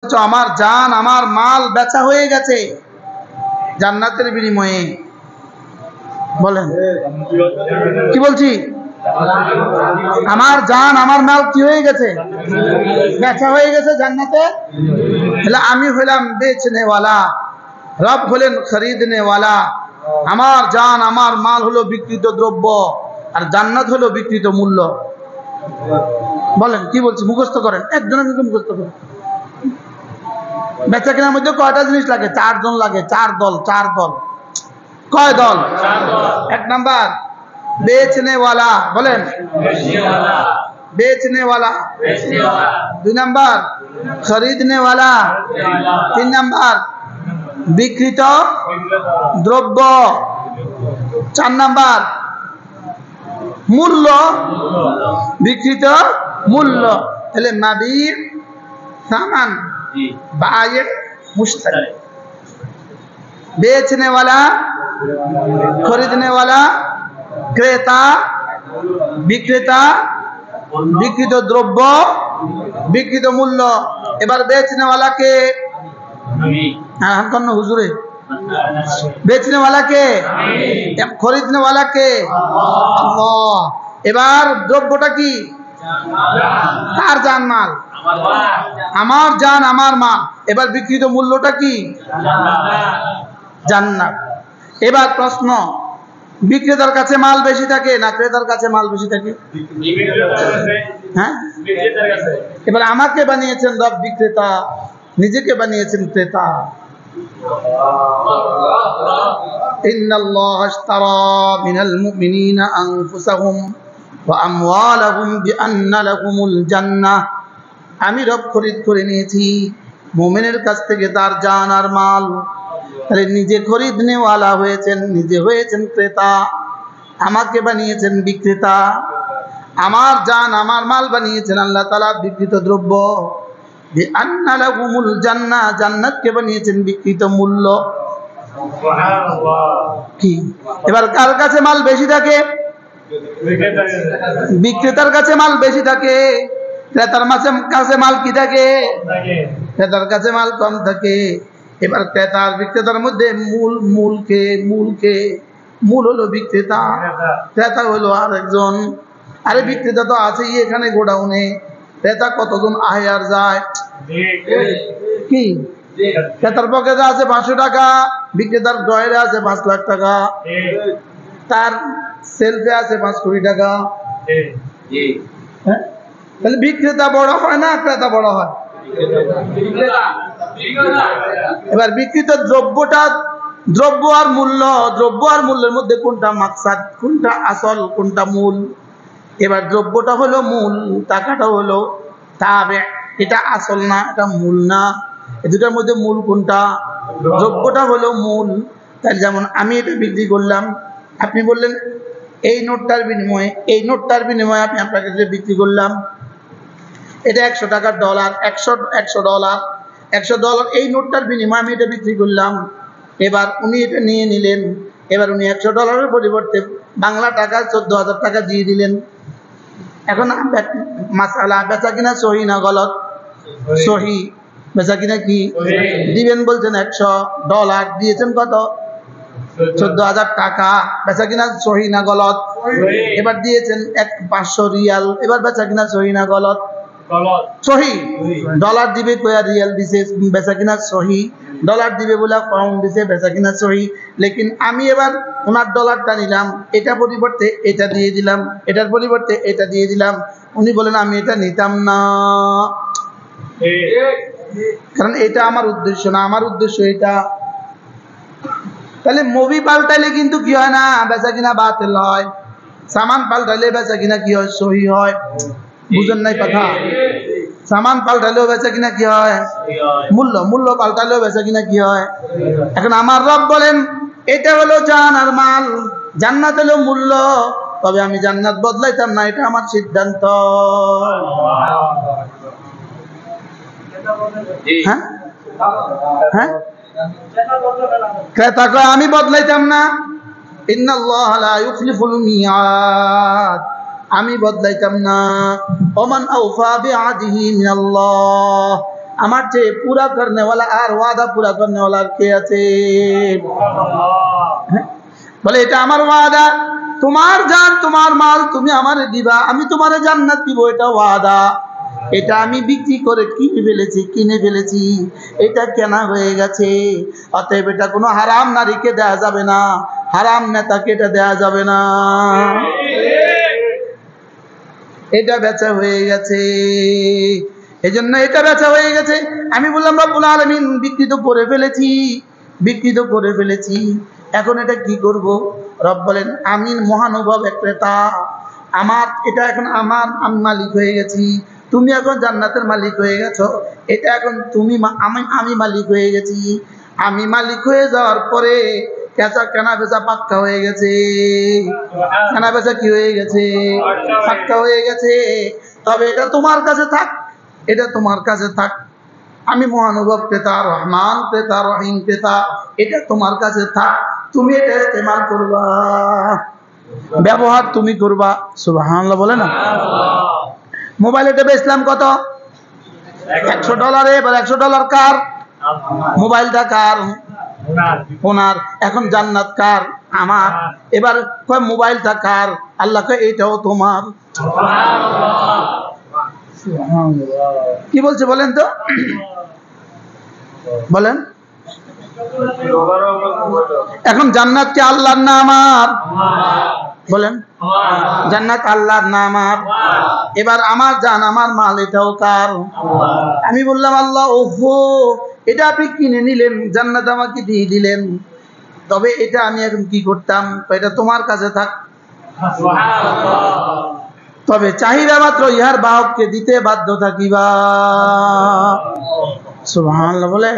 আমার জান আমার মাল বেচা হয়ে গেছে জান্নাতের বিনিময়ে। বলেন কি বলছি? আমার জান আমার মাল কি হয়ে গেছে? বেচা হয়ে গেছে জান্নাতে। তাহলে আমি হইলাম বেচনেওয়ালা, রব হলেন খরিদনেওয়ালা। আমার জান আমার মাল হলো বিক্রিত দ্রব্য, আর জান্নাত হলো বিক্রিত মূল্য। বলেন কি বলছি? মুখস্থ করেন, একজনের কিন্তু মুখস্থ করেন। বেচা কেনার মধ্যে কয়টা জিনিস লাগে? চারজন লাগে, চার দল। কয় দল? এক নাম্বার বেচনেওয়ালা, বলেন বেচনেওয়ালা। দুই নাম্বার খরিদনেওয়ালা। তিন নাম্বার বিক্রিত দ্রব্য। চার নাম্বার মূল্য, বিক্রিত মূল্য। তাহলে মাবি सामान बाये मुश्तरी, बेचने वाला खरीदने वाला क्रेता विक्रेता বিক্রিত দ্রব্য বিক্রিত মূল্য। এবার বেচনে वाला কে? হ্যাঁ কোন হুজুরে? বেচনে वाला কে? খরিদনে वाला কে? আল্লাহ। এবার দ্রব্যটা কি? কার জানমাল? আমার জান আমার মাল। এবার বিক্রিত মূল্যটা কি? জান্নাত। এবার প্রশ্ন, বিক্রেতার কাছে মাল বেশি থাকে না ক্রেতার কাছে মাল বেশি থাকে? হ্যাঁ, এবার আমাকে বানিয়েছেন রব বিক্রেতা, নিজেকে বানিয়েছেন ক্রেতা। ইন্নাল্লাহা আশতারা মিনাল মুমিনিনা আনফুসাহুম ওয়া আমওয়ালাহুম বিআন্না লাহুমুল জান্নাহ। আমি রব খরিদ করে নিয়েছি মুমিনের কাছ থেকে তার জান আর মাল। তাহলে নিজে খরিদনেওয়ালা হয়েছেন, নিজে হয়েছেন ক্রেতা, আমাকে বানিয়েছেন বিক্রেতা। আমার জান আমার মাল বানিয়েছেন আল্লাহ তাআলা বিক্রিত দ্রব্য। বিআন্না লাহুমুল জান্নাহ, জান্নাতকে বানিয়েছেন বিক্রিত মূল্য। সুবহানাল্লাহ। কি এবার কার কাছে মাল বেশি থাকে? বিক্রেতার কাছে মাল বেশি থাকে। ক্রেতার কাছে মাল কি থাকে? ক্রেতার কাছে মাল কম থাকে। এবার ক্রেতার বিক্রেতার মধ্যে মূল হলো বিক্রেতা, ক্রেতা হলো আরেকজন। আরে বিক্রেতা তো আছেই এখানে গোডাউনে, ক্রেতা কতজন আয় আর যায়। কি ক্রেতার পকেটে আছে 500 টাকা, বিক্রেতার ড্রয়ারে আছে 5 লাখ টাকা, তার সেলফে আছে 5 কোটি টাকা। হ্যাঁ, তাহলে বিক্রেতা বড় হয় না ক্রেতা বড় হয়? এবার বিক্রিত দ্রব্যটা, দ্রব্য আর মূল্যের মধ্যে কোনটা মাকসাদ, কোনটা আসল, কোনটা মূল? এবার দ্রব্যটা হলো মূল, টাকাটা হলো তাবে, এটা আসল না, এটা মূল না। এই দুটার মধ্যে মূল কোনটা? দ্রব্যটা হলো মূল। তাহলে যেমন আমি এটা বিক্রি করলাম, আপনি বললেন এই নোটটার বিনিময়ে আমি আপনার কাছে বিক্রি করলাম, এটা 100 টাকার ডলার, 100 ডলার এই নোটটার বিনিময়ে আমি এটা বিক্রি করলাম। এবার উনি এটা নিয়ে নিলেন। এবার উনি 100 ডলারের পরিবর্তে বাংলা টাকা 14,000 টাকা দিয়ে দিলেন। এখন মাসালা বেচা কিনা সহি না গলত? সহি। বেচা কিনা কি দিবেন বলছেন? 100 ডলার দিয়েছেন কত? 14,000 টাকা। বেচা কিনা সহি না গলত? এবার দিয়েছেন 500 রিয়াল। এবার বেচা কিনা সহি না গলত? সহি। ডলার দিবে কয়া রিয়াল দিছে, বেচা কিনা সহি। ডলার দিবে বলে পাউন্ড দিছে, বেচা কিনা সহি। লেকিন আমি এবার ওনার ডলারটা নিলাম, এটা পরিবর্তে এটা দিয়ে দিলাম, এটার পরিবর্তে এটা দিয়ে দিলাম। উনি বলেন আমি এটা নিতাম না, কারণ এটা আমার উদ্দেশ্য না, আমার উদ্দেশ্য এটা। তাহলে মুভি পাল্টাইলে কিন্তু কি হয় না? বেচা কিনা বাতিল হয়। সামান পাল্টাইলে বেচা কিনা কি হয়? সহি হয়। বুঝেন নাই কথা? সামান পাল্টালেও বেচা কিনা কি হয়? মূল্য পাল্টালেও বেচা কিনা কি হয়? এখন আমার রব বলেন এটা হলো জান আর মাল, জান্নাত হলো মূল্য, তবে আমি জান্নাত বদলাইতাম না, এটা আমার সিদ্ধান্ত। হ্যাঁ হ্যাঁ, ক্রেতা কয় আমি বদলাইতাম না। ইন্নাল্লাহা লা ইউখলিফুল মিয়াদ, আমি বদলাইতাম না। ওমান আওফা বিআদিহি মিনাল্লাহ, আমার চেয়ে पूरा करने वाला আর ওয়াদা पूरा करने वाला কে আছে? বলে এটা আমার ওয়াদা, তোমার জান তোমার মাল তুমি আমারে দিবা, আমি তোমারে জান্নাত দিব, এটা ওয়াদা। এটা আমি বিক্রি করে কিনে ফেলেছি, এটা কেনা হয়ে গেছে। অতএব এটা কোনো হারাম নারীকে দেয়া যাবে না, হারাম নেতাকে এটা দেয়া যাবে না। এটা বেচা হয়ে গেছে, এজন্য এটা বেচা হয়ে গেছে। আমি বললাম রব্বুল আলামিন বিক্রি তো করে ফেলেছি, এখন এটা কি করব? রব বলেন আমি মহানুভব এক ক্রেতা, আমার এটা এখন আমি মালিক হয়ে গেছি, তুমি এখন জান্নাতের মালিক হয়ে গেছো। এটা এখন আমি মালিক হয়ে গেছি। আমি মালিক হয়ে যাওয়ার পরে কেনা বেচা পাক্কা হয়ে গেছে। কেনা বেচা কি হয়ে গেছে? পাক্কা হয়ে গেছে। তবে এটা তোমার কাছে থাক, এটা তোমার কাছে থাক। আমি মহানুভব ক্রেতা, রহমান ক্রেতা, রহিম ক্রেতা, এটা তোমার কাছে থাক, তুমি এটা ইস্তেমাল করবা, ব্যবহার তুমি করবা। সুবহানাল্লাহ বলে না? মোবাইল এটা বেচলাম কত? $100। এবার $100 কার? মোবাইলটা কার? ওনার। এখন জান্নাত কার? আমার। এবার কয় মোবাইলটা কার? আল্লাহ কয় এটাও তোমার। কি বলছে বলেন তো? বলেন। এখন জান্নাত কি আল্লাহর না আমার? বলেন। জান্নাত আল্লাহর না আমার? এবার আমার জান আমার মাল এটাও কার? আমি বললাম আল্লাহ ওহো, এটা আপনি কিনে নিলেন, জান্নাত আমাকে দিয়ে দিলেন, তবে এটা আমি এখন কি করতাম? এটা তোমার কাছে থাক, তবে চাহিদা মাত্র ইহার বাহককে দিতে বাধ্য থাকিবা। সুবহানাল্লাহ বলে।